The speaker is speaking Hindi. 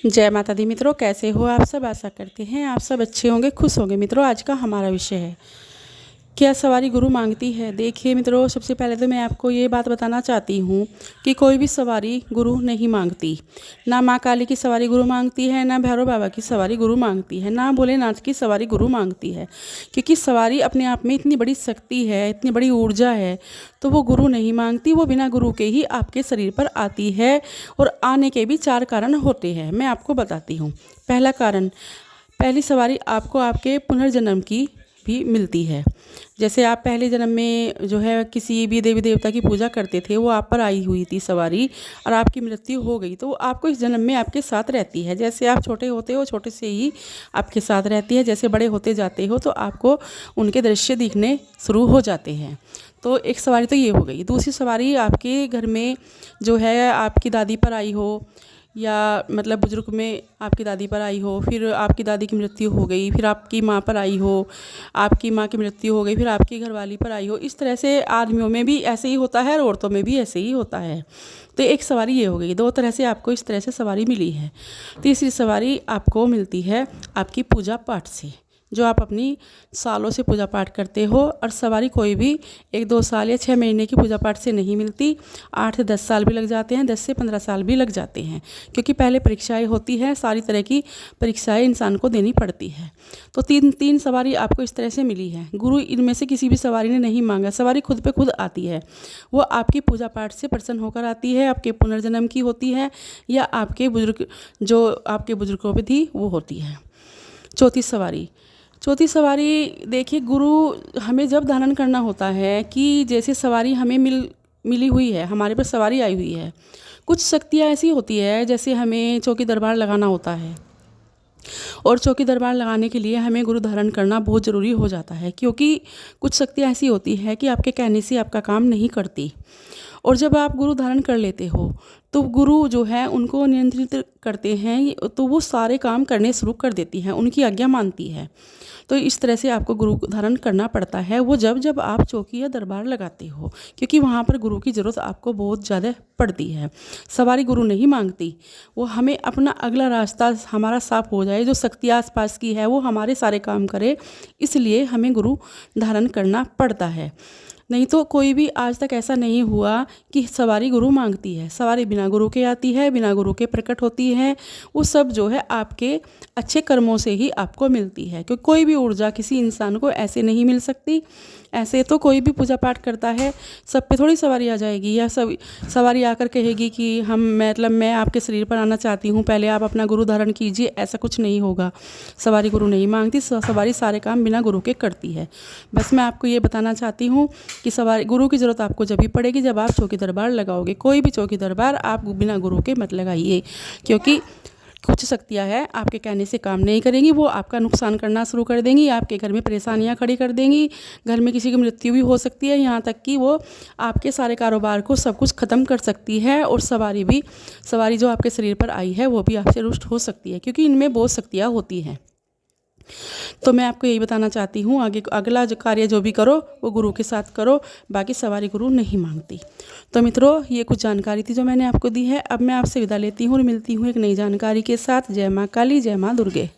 जय माता दी मित्रों, कैसे हो आप सब। आशा करते हैं आप सब अच्छे होंगे, खुश होंगे। मित्रों, आज का हमारा विषय है, क्या सवारी गुरु मांगती है। देखिए मित्रों, सबसे पहले तो मैं आपको ये बात बताना चाहती हूँ कि कोई भी सवारी गुरु नहीं मांगती। ना माँ काली की सवारी गुरु मांगती है, ना भैरव बाबा की सवारी गुरु मांगती है, ना भोलेनाथ की सवारी गुरु मांगती है। क्योंकि सवारी अपने आप में इतनी बड़ी शक्ति है, इतनी बड़ी ऊर्जा है, तो वो गुरु नहीं मांगती। वो बिना गुरु के ही आपके शरीर पर आती है। और आने के भी 4 कारण होते हैं, मैं आपको बताती हूँ। पहला कारण, पहली सवारी आपको आपके पुनर्जन्म की भी मिलती है। जैसे आप पहले जन्म में जो है किसी भी देवी देवता की पूजा करते थे, वो आप पर आई हुई थी सवारी, और आपकी मृत्यु हो गई, तो आपको इस जन्म में आपके साथ रहती है। जैसे आप छोटे होते हो, छोटे से ही आपके साथ रहती है। जैसे बड़े होते जाते हो तो आपको उनके दृश्य दिखने शुरू हो जाते हैं। तो एक सवारी तो ये हो गई। दूसरी सवारी आपके घर में जो है आपकी दादी पर आई हो, या मतलब बुजुर्ग में आपकी दादी पर आई हो, फिर आपकी दादी की मृत्यु हो गई, फिर आपकी माँ पर आई हो, आपकी माँ की मृत्यु हो गई, फिर आपकी घरवाली पर आई हो। इस तरह से आदमियों में भी ऐसे ही होता है और औरतों में भी ऐसे ही होता है। तो एक सवारी ये हो गई। 2 तरह से आपको इस तरह से सवारी मिली है। तीसरी सवारी आपको मिलती है आपकी पूजा पाठ से, जो आप अपनी सालों से पूजा पाठ करते हो। और सवारी कोई भी 1-2 साल या 6 महीने की पूजा पाठ से नहीं मिलती। 8 से 10 साल भी लग जाते हैं, 10 से 15 साल भी लग जाते हैं, क्योंकि पहले परीक्षाएं होती हैं। सारी तरह की परीक्षाएं इंसान को देनी पड़ती है। तो तीन सवारी आपको इस तरह से मिली है। गुरु इनमें से किसी भी सवारी ने नहीं मांगा। सवारी खुद पे खुद आती है। वो आपकी पूजा पाठ से प्रसन्न होकर आती है, आपके पुनर्जन्म की होती है, या आपके बुजुर्ग जो आपके बुजुर्गों पर थी वो होती है। चौथी सवारी देखिए, गुरु हमें जब धारण करना होता है कि जैसे सवारी हमें मिली हुई है, हमारे पर सवारी आई हुई है। कुछ शक्तियाँ ऐसी होती है, जैसे हमें चौकी दरबार लगाना होता है, और चौकी दरबार लगाने के लिए हमें गुरु धारण करना बहुत ज़रूरी हो जाता है। क्योंकि कुछ शक्तियाँ ऐसी होती है कि आपके कहने से आपका काम नहीं करती। और जब आप गुरु धारण कर लेते हो तो गुरु जो है उनको नियंत्रित करते हैं, तो वो सारे काम करने शुरू कर देती हैं, उनकी आज्ञा मानती है। तो इस तरह से आपको गुरु धारण करना पड़ता है, वो जब आप चौकी या दरबार लगाते हो, क्योंकि वहाँ पर गुरु की ज़रूरत आपको बहुत ज़्यादा पड़ती है। सवारी गुरु नहीं मांगती। वो हमें अपना अगला रास्ता हमारा साफ हो जाए, जो शक्ति आसपास की है वो हमारे सारे काम करे, इसलिए हमें गुरु धारण करना पड़ता है। नहीं तो कोई भी आज तक ऐसा नहीं हुआ कि सवारी गुरु मांगती है। सवारी बिना गुरु के आती है, बिना गुरु के प्रकट होती है। वो सब जो है आपके अच्छे कर्मों से ही आपको मिलती है, क्योंकि कोई भी ऊर्जा किसी इंसान को ऐसे नहीं मिल सकती। ऐसे तो कोई भी पूजा पाठ करता है, सब पे थोड़ी सवारी आ जाएगी, या सब सवारी आकर कहेगी कि मैं आपके शरीर पर आना चाहती हूँ, पहले आप अपना गुरु धारण कीजिए। ऐसा कुछ नहीं होगा। सवारी गुरु नहीं मांगती। सवारी सारे काम बिना गुरु के करती है। बस मैं आपको ये बताना चाहती हूँ कि सवारी गुरु की ज़रूरत आपको जब भी पड़ेगी जब आप चौकी दरबार लगाओगे। कोई भी चौकी दरबार आप बिना गुरु के मत लगाइए, क्योंकि कुछ शक्तियाँ हैं आपके कहने से काम नहीं करेंगी। वो आपका नुकसान करना शुरू कर देंगी, आपके घर में परेशानियाँ खड़ी कर देंगी। घर में किसी की मृत्यु भी हो सकती है, यहाँ तक कि वो आपके सारे कारोबार को सब कुछ ख़त्म कर सकती है। और सवारी जो आपके शरीर पर आई है वो भी आपसे रुष्ट हो सकती है, क्योंकि इनमें बहुत शक्तियाँ होती हैं। तो मैं आपको यही बताना चाहती हूँ, आगे अगला जो कार्य जो भी करो वो गुरु के साथ करो, बाकी सवारी गुरु नहीं मांगती। तो मित्रों, ये कुछ जानकारी थी जो मैंने आपको दी है। अब मैं आपसे विदा लेती हूँ और मिलती हूँ एक नई जानकारी के साथ। जय माँ काली, जय माँ दुर्गे।